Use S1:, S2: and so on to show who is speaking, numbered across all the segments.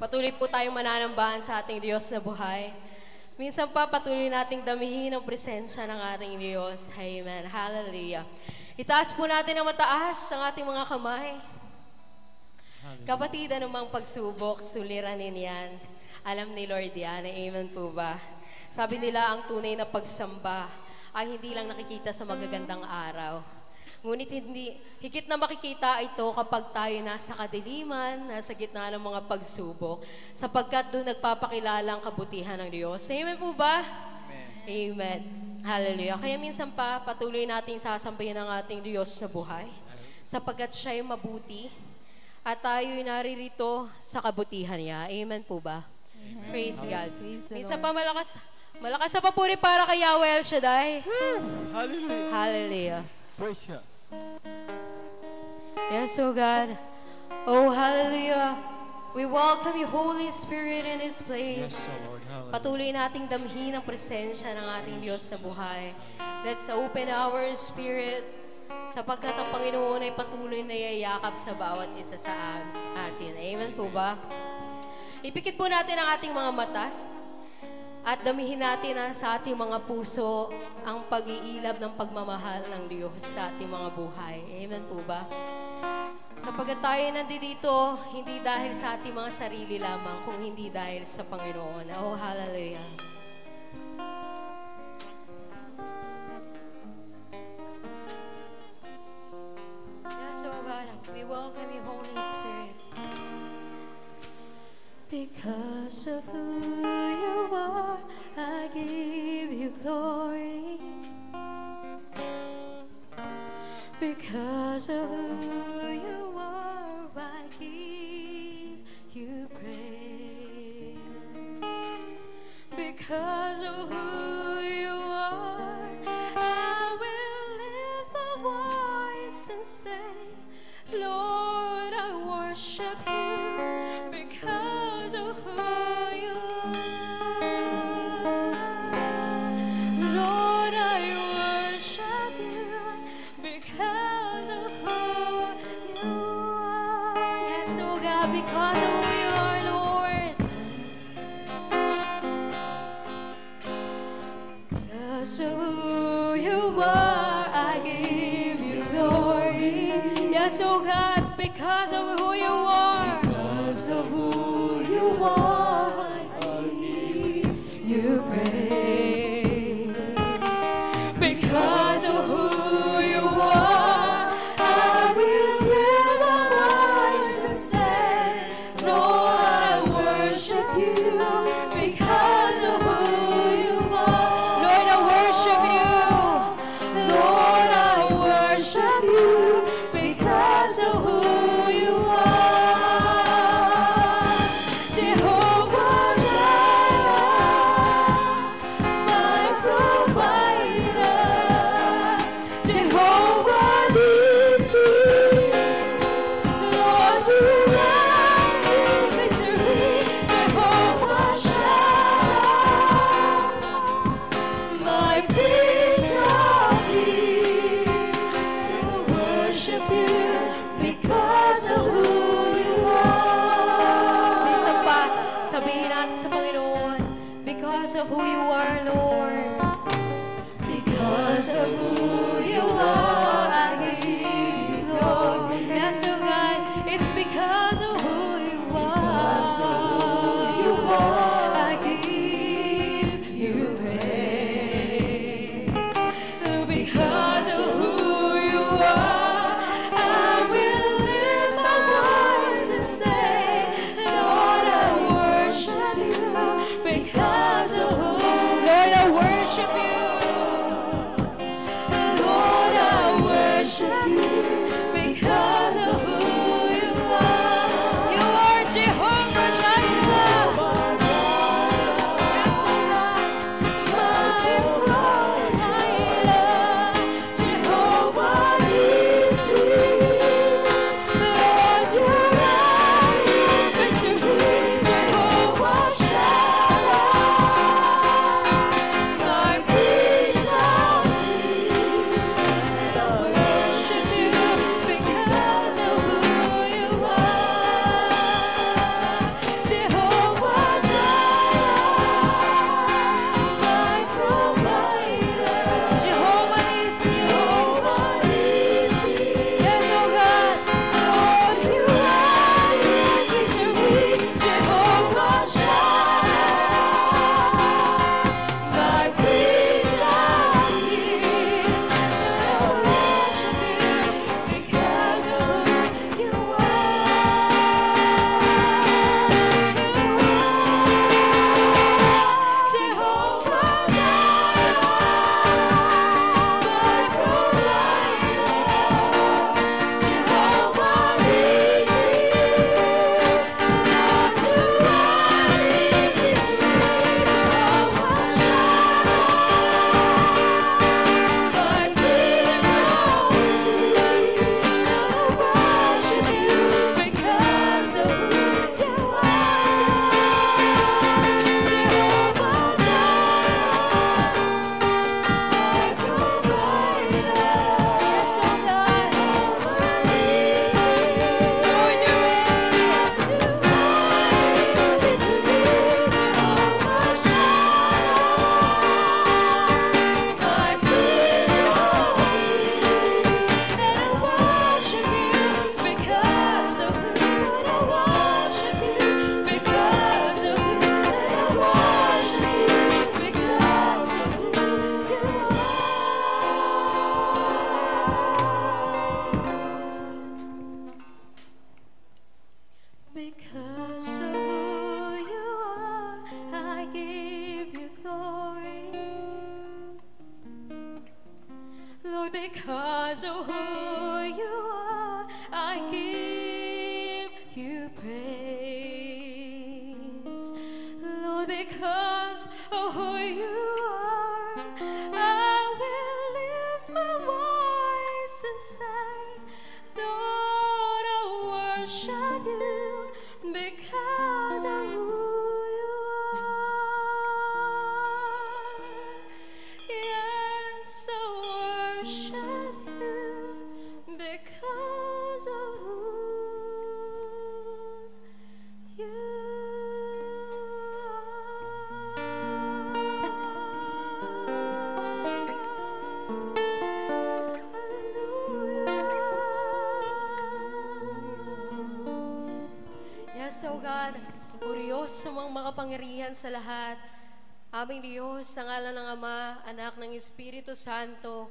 S1: Patuloy po tayong mananambahan sa ating Diyos na buhay. Minsan pa patuloy nating damihin ang presensya ng ating Diyos. Amen. Hallelujah. Itaas po natin ang mataas ang ating mga kamay. Kapatid, anumang pagsubok, suliranin yan. Alam ni Lord yan. Amen po ba? Sabi nila, ang tunay na pagsamba ay hindi lang nakikita sa magagandang araw. Ngunit higit na makikita ito kapag tayo nasa kadiliman, nasa gitna ng mga pagsubok, sapagkat doon nagpapakilala ang kabutihan ng Diyos. Amen po ba? Amen. Amen. Hallelujah. Kaya minsan pa, patuloy nating sasambahin ang ating Diyos sa buhay, sapagkat siya ay mabuti, at tayo'y naririto sa kabutihan niya. Amen po ba? Amen. Praise God. Minsan pa malakas sa papuri para kay Yahweh El Shaddai.
S2: Hallelujah.
S1: Hallelujah.
S2: Praise God.
S1: Yes, oh God. Oh, hallelujah. We welcome you, Holy Spirit, in this place.
S2: Yes, Lord. Hallelujah.
S1: Patuloy nating damhin ang presensya ng ating Diyos sa buhay. Let's open our spirit, sapagkat ang Panginoon ay patuloy na yayakap sa bawat isa sa atin. Amen po ba? Ipikit po natin ang ating mga mata at damihin natin sa ating mga puso ang pag-iilab ng pagmamahal ng Diyos sa ating mga buhay. Amen po ba? Sapagkat tayo nandito, hindi dahil sa ating mga sarili lamang, kung hindi dahil sa Panginoon. Oh, hallelujah. Yes, oh God, we welcome you, Holy Spirit. Because of who you are, I give you glory. Because of who you are, I give you praise. Because of who you are, I will lift my voice and say, Lord, I worship you. Because of who you are, Lord, I worship you. Because of who you are, yes, oh God, because of who you are, Lord. Because of who you are, I give you glory. Yes, oh God, because of who you are. Because of who you are, I give you praise. Because of who you are, I will lift my voice and say, Lord, I worship you. Because of who you are, Lord, I worship you. Lord, I worship you. Because of who you are, Jehovah Jireh, my provider, Jehovah Nissi, Lord, you grant me victory, Jehovah Shammah, my Prince of Peace. I worship you because of who you are. Minsan pa, sabihin natin sa Panginoon, because of who you are, Lord. Because of who you are, I give you glory. Yes, oh God, it's because of who you are. Because of who you are, I give you praise. Because of who you are, I will lift my voice and say, Lord, I worship you. Because of who, Lord, I worship you. Lord, give you glory. Lord, because of who you are, I give you praise. Lord, because of who you are, I will lift my voice and say, Lord, I worship you because of who you are. Yes, I worship you because of who you are. Yes, O God, O Diyos sa mga makapangyarihan sa lahat, aming Diyos, sa ngalan ng Ama, Anak ng Espiritu Santo,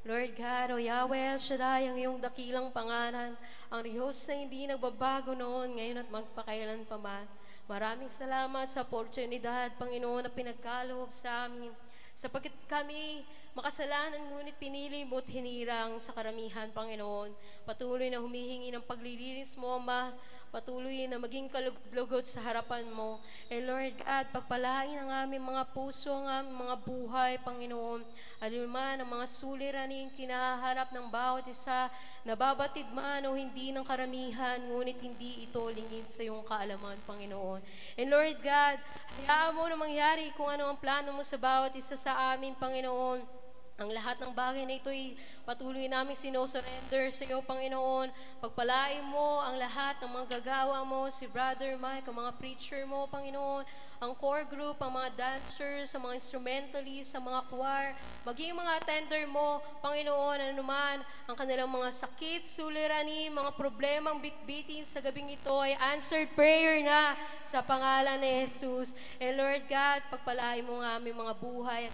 S1: Lord God, O Yahweh El Shaddai, ang iyong dakilang pangalan, ang Diyos na hindi nagbabago noon, ngayon at magpakailan pa man. Maraming salamat sa oportunidad, Panginoon, na pinagkaloob sa amin, sapagkat kami makasalanan, ngunit pinili mo at hinirang sa karamihan, Panginoon. Patuloy na humihingi ng paglilinis mo, Ama, patuloy na maging kalugod sa harapan mo. Lord God, pagpalain ang aming mga puso, ang aming mga buhay, Panginoon. Anuman ang mga suliraning kinaharap ng bawat isa, nababatid man o hindi ng karamihan, ngunit hindi ito lingid sa iyong kaalaman, Panginoon. And Lord God, hayaan mo na mangyari kung ano ang plano mo sa bawat isa sa amin, Panginoon. Ang lahat ng bagay na ito'y patuloy namin sinosurrender sa iyo, Panginoon. Pagpalain mo ang lahat ng mga gagawa mo, si Brother Mike, ang mga preacher mo, Panginoon, ang core group, ang mga dancers, ang mga instrumentalists, ang mga choir, maging mga attender mo, Panginoon, ano naman, ang kanilang mga sakit, suliranin, mga problemang bitbitin sa gabing ito ay answered prayer na sa pangalan ni Jesus. And Lord God, pagpalain mo ang aming mga buhay at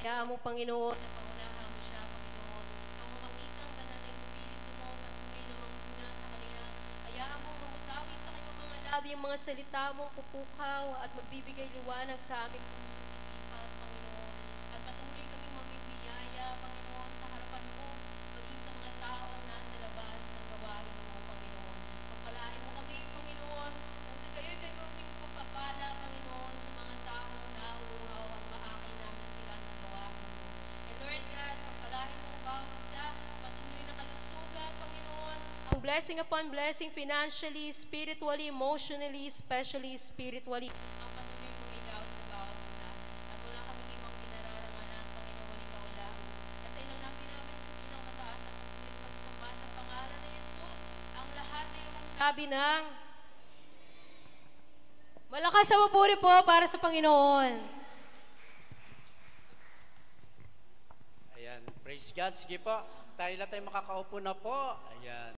S1: hayaan mo, Panginoon, na pangunahan mo siya, Panginoon. Ikaw ang mamitang banal na Espiritu mo, patuloy na manguna sa kanila. Hayaan mo mamutawi sa kanyang mga labi ang mga salita mong pupukaw at magbibigay liwanag sa aming puso at isipan, Panginoon. At patuloy kami magbibiyaya, Panginoon, sa harapan mo, maging sa mga taong nasa labas ng gawain mo, Panginoon. Pagpalain mo kami, Panginoon, nang sa gayo'y kayo maging pagpapala, Panginoon, sa mga taong nauuhaw at maakay namin sila sa gawain mo. And Lord God, pagpalain mo ang bawat isa, patuloy na kalusugan, Panginoon, ang blessing upon blessing financially, spiritually, emotionally, especially spiritually, ang patuloy mong ilaw sa bawat isa. At wala kaming ibang pinararangalan, Panginoon, ikaw lang. At sa ilang namin namin ang mataas at patuloy pagsamba sa pangalan ni Jesus, ang lahat ay magsabi ng malakas ang mapuri po para sa Panginoon.
S3: Ayan, praise God. Sige po, tayo makakaupo na po. Ayan.